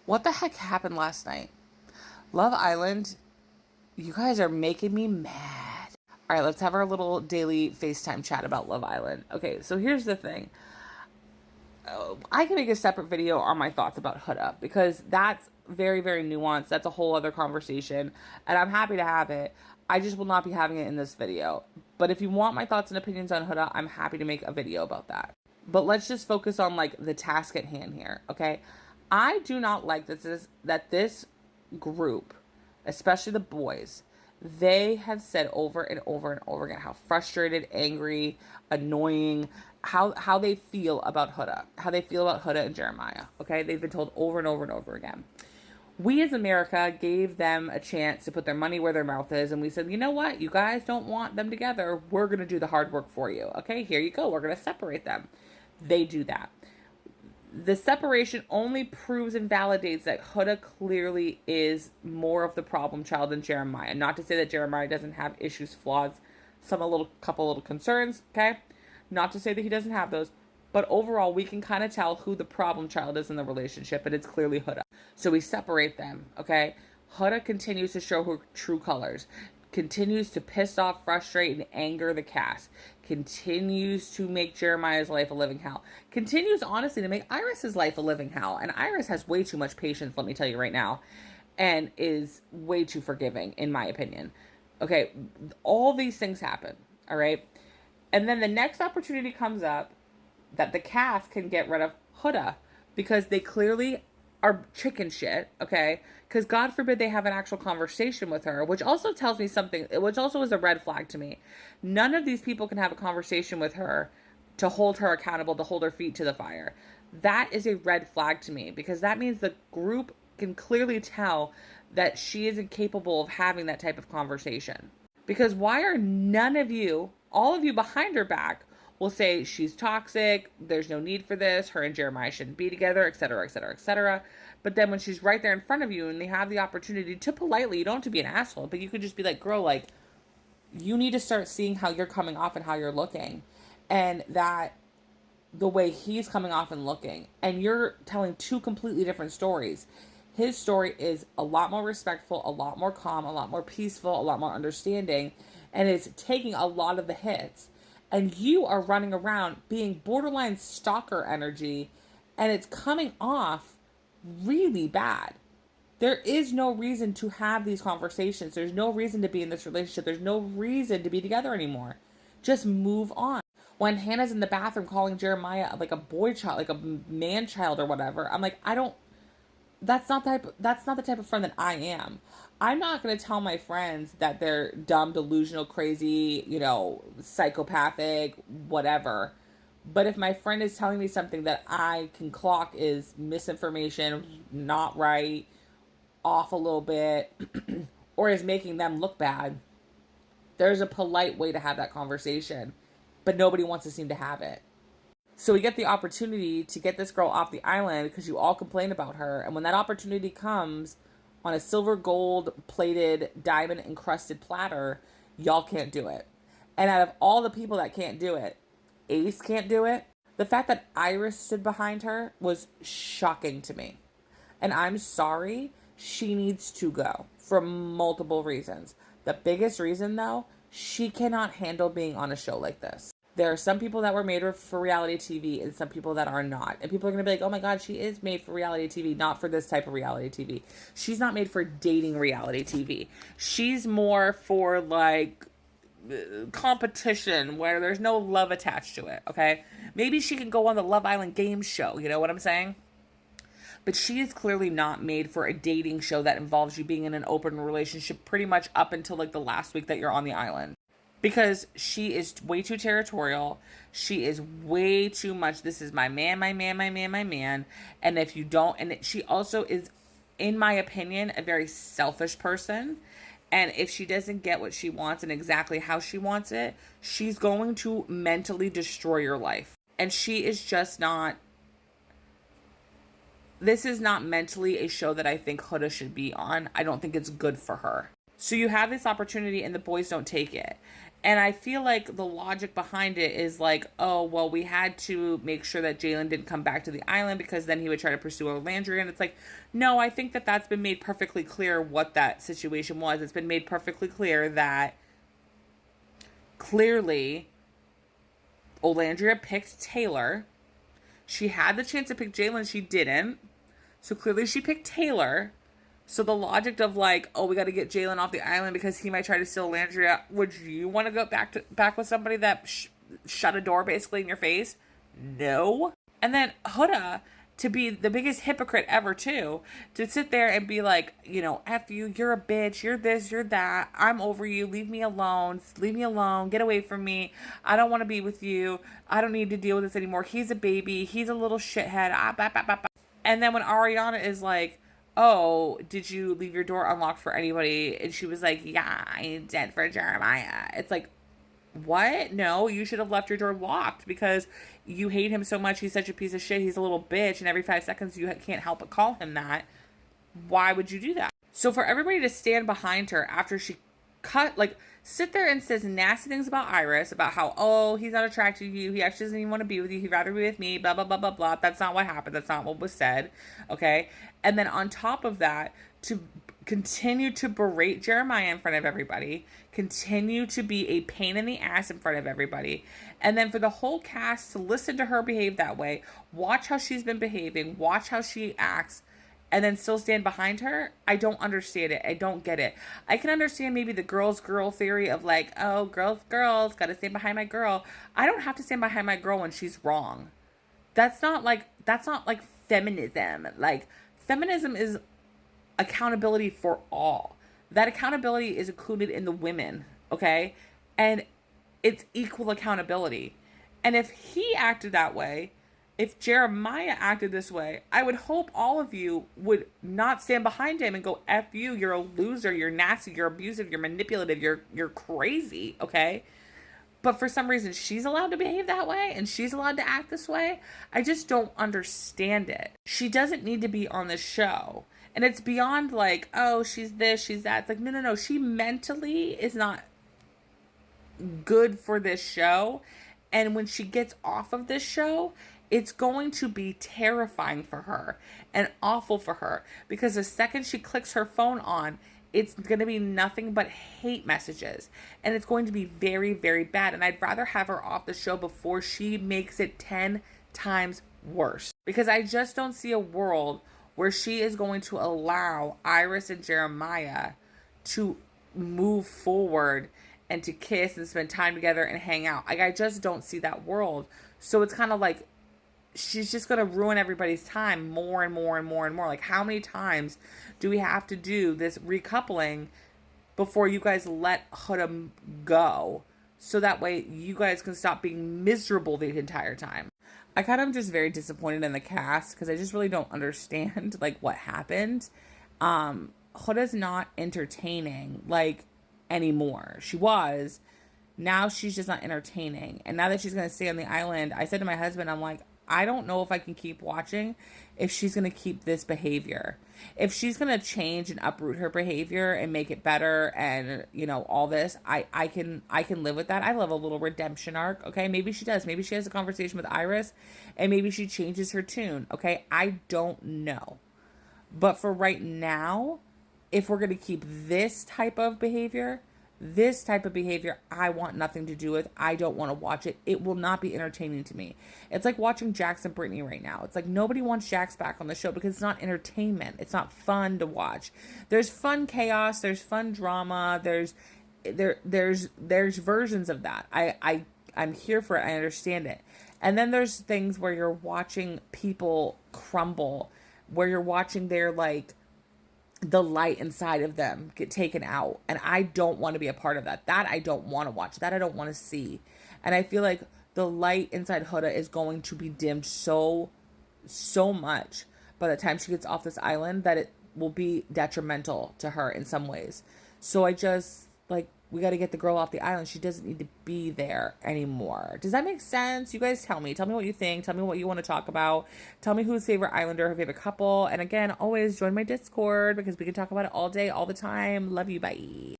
What the heck happened last night? Love Island, you guys are making me mad. All right, let's have our little daily FaceTime chat about Love Island. Okay, so here's the thing. I can make a separate video on my thoughts about Huda because that's very, very nuanced. That's a whole other conversation, and I'm happy to have it. I just will not be having it in this video. But if you want my thoughts and opinions on Huda, I'm happy to make a video about that. But let's just focus on like the task at hand here, okay? I do not like that this group, especially the boys, they have said over and over and over again how frustrated, angry, annoying, how they feel about Huda, how they feel about Huda and Jeremiah. Okay, they've been told over and over and over again. We as America gave them a chance to put their money where their mouth is, and we said, you know what, you guys don't want them together. We're gonna do the hard work for you. Okay, here you go. We're gonna separate them. They do that. The separation only proves and validates that Huda clearly is more of the problem child than Jeremiah. Not to say that Jeremiah doesn't have issues, flaws, couple little concerns, okay? Not to say that he doesn't have those, but overall we can kind of tell who the problem child is in the relationship, and it's clearly Huda. So we separate them, okay? Huda continues to show her true colors, continues to piss off, frustrate, and anger the cast, continues to make Jeremiah's life a living hell, continues honestly to make Iris's life a living hell. And Iris has way too much patience, let me tell you right now, and is way too forgiving, in my opinion. Okay, all these things happen, all right? And then the next opportunity comes up that the cast can get rid of Huda because they clearly are chicken shit, okay? Because God forbid they have an actual conversation with her, which also tells me something, which also is a red flag to me. None of these people can have a conversation with her to hold her accountable, to hold her feet to the fire. That is a red flag to me because that means the group can clearly tell that she isn't capable of having that type of conversation. Because why are none of you, all of you behind her back, will say she's toxic, there's no need for this, her and Jeremiah shouldn't be together, etc., etc., etc. But then when she's right there in front of you and they have the opportunity to politely, you don't have to be an asshole, but you could just be like, girl, like, you need to start seeing how you're coming off and how you're looking. And that the way he's coming off and looking. And you're telling two completely different stories. His story is a lot more respectful, a lot more calm, a lot more peaceful, a lot more understanding, and it's taking a lot of the hits. And you are running around being borderline stalker energy, and it's coming off really bad. There is no reason to have these conversations. There's no reason to be in this relationship. There's no reason to be together anymore. Just move on. When Hannah's in the bathroom calling Jeremiah like a boy child, like a man child or whatever, I'm like, that's not the type of friend that I am. I'm not going to tell my friends that they're dumb, delusional, crazy, psychopathic, whatever. But if my friend is telling me something that I can clock is misinformation, not right, off a little bit, or is making them look bad, there's a polite way to have that conversation. But nobody wants to seem to have it. So we get the opportunity to get this girl off the island because you all complain about her. And when that opportunity comes on a silver gold plated diamond encrusted platter, y'all can't do it. And out of all the people that can't do it, Ace can't do it. The fact that Iris stood behind her was shocking to me. And I'm sorry, she needs to go for multiple reasons. The biggest reason though, she cannot handle being on a show like this. There are some people that were made for reality TV and some people that are not. And people are going to be like, oh my God, she is made for reality TV, not for this type of reality TV. She's not made for dating reality TV. She's more for like competition where there's no love attached to it, okay? Maybe she can go on the Love Island game show, you know what I'm saying? But she is clearly not made for a dating show that involves you being in an open relationship pretty much up until like the last week that you're on the island. Because she is way too territorial. She is way too much. This is my man, my man, my man, my man. And if you don't, and she also is, in my opinion, a very selfish person. And if she doesn't get what she wants and exactly how she wants it, she's going to mentally destroy your life. And she is just not, this is not mentally a show that I think Huda should be on. I don't think it's good for her. So you have this opportunity and the boys don't take it. And I feel like the logic behind it is like, oh, well, we had to make sure that Jalen didn't come back to the island because then he would try to pursue Landry. And it's like, no, I think that that's been made perfectly clear what that situation was. It's been made perfectly clear that clearly Olandria picked Taylor. She had the chance to pick Jalen. She didn't. So clearly she picked Taylor. So the logic of like, oh, we got to get Jalen off the island because he might try to steal Landria. Would you want to go back with somebody that shut a door basically in your face? No. And then Huda, to be the biggest hypocrite ever too, to sit there and be like, you know, F you, you're a bitch, you're this, you're that, I'm over you, leave me alone, get away from me, I don't want to be with you, I don't need to deal with this anymore, he's a baby, he's a little shithead, And then when Ariana is like, oh, did you leave your door unlocked for anybody? And she was like, yeah, I did for Jeremiah. It's like, what? No, you should have left your door locked because you hate him so much. He's such a piece of shit. He's a little bitch. And every 5 seconds, you can't help but call him that. Why would you do that? So for everybody to stand behind her after she sit there and says nasty things about Iris, about how, oh, he's not attracted to you. He actually doesn't even want to be with you. He'd rather be with me, blah, blah, blah, blah, blah. That's not what happened. That's not what was said. Okay. And then on top of that, to continue to berate Jeremiah in front of everybody, continue to be a pain in the ass in front of everybody. And then for the whole cast to listen to her behave that way, watch how she's been behaving, watch how she acts, and then still stand behind her. I don't understand it. I don't get it. I can understand maybe the girl theory of like, oh, girls, gotta stand behind my girl. I don't have to stand behind my girl when she's wrong. That's not like feminism. Like, feminism is accountability for all. That accountability is included in the women, okay? And it's equal accountability. And if he acted that way, if Jeremiah acted this way, I would hope all of you would not stand behind him and go, F you, you're a loser, you're nasty, you're abusive, you're manipulative, you're crazy, okay? But for some reason, she's allowed to behave that way and she's allowed to act this way. I just don't understand it. She doesn't need to be on the show. And it's beyond like, oh, she's this, she's that. It's like, no. She mentally is not good for this show. And when she gets off of this show, it's going to be terrifying for her and awful for her because the second she clicks her phone on, it's going to be nothing but hate messages and it's going to be very, very bad. And I'd rather have her off the show before she makes it 10 times worse because I just don't see a world where she is going to allow Iris and Jeremiah to move forward and to kiss and spend time together and hang out. Like, I just don't see that world. So it's kind of like, she's just going to ruin everybody's time more and more and more and more. Like, how many times do we have to do this recoupling before you guys let Huda go? So that way you guys can stop being miserable the entire time. I kind of just very disappointed in the cast because I just really don't understand like what happened. Huda's not entertaining like anymore. She was. Now she's just not entertaining. And now that she's going to stay on the island, I said to my husband, I'm like, I don't know if I can keep watching if she's going to keep this behavior. If she's going to change and uproot her behavior and make it better and, you know, all this, I can live with that. I love a little redemption arc, okay? Maybe she does. Maybe she has a conversation with Iris and maybe she changes her tune, okay? I don't know. But for right now, if we're going to keep this type of behavior, I want nothing to do with. I don't want to watch it. It will not be entertaining to me. It's like watching Jax and Brittany right now. It's like nobody wants Jax back on the show because it's not entertainment. It's not fun to watch. There's fun chaos. There's fun drama. There's versions of that. I'm here for it. I understand it. And then there's things where you're watching people crumble, where you're watching their like the light inside of them get taken out. And I don't want to be a part of that. That I don't want to watch. That I don't want to see. And I feel like the light inside Huda is going to be dimmed so much by the time she gets off this island that it will be detrimental to her in some ways. So I just like, we got to get the girl off the island. She doesn't need to be there anymore. Does that make sense? You guys tell me what you think. Tell me what you want to talk about. Tell me who's favorite islander, her favorite couple. And again, always join my Discord because we can talk about it all day, all the time. Love you. Bye.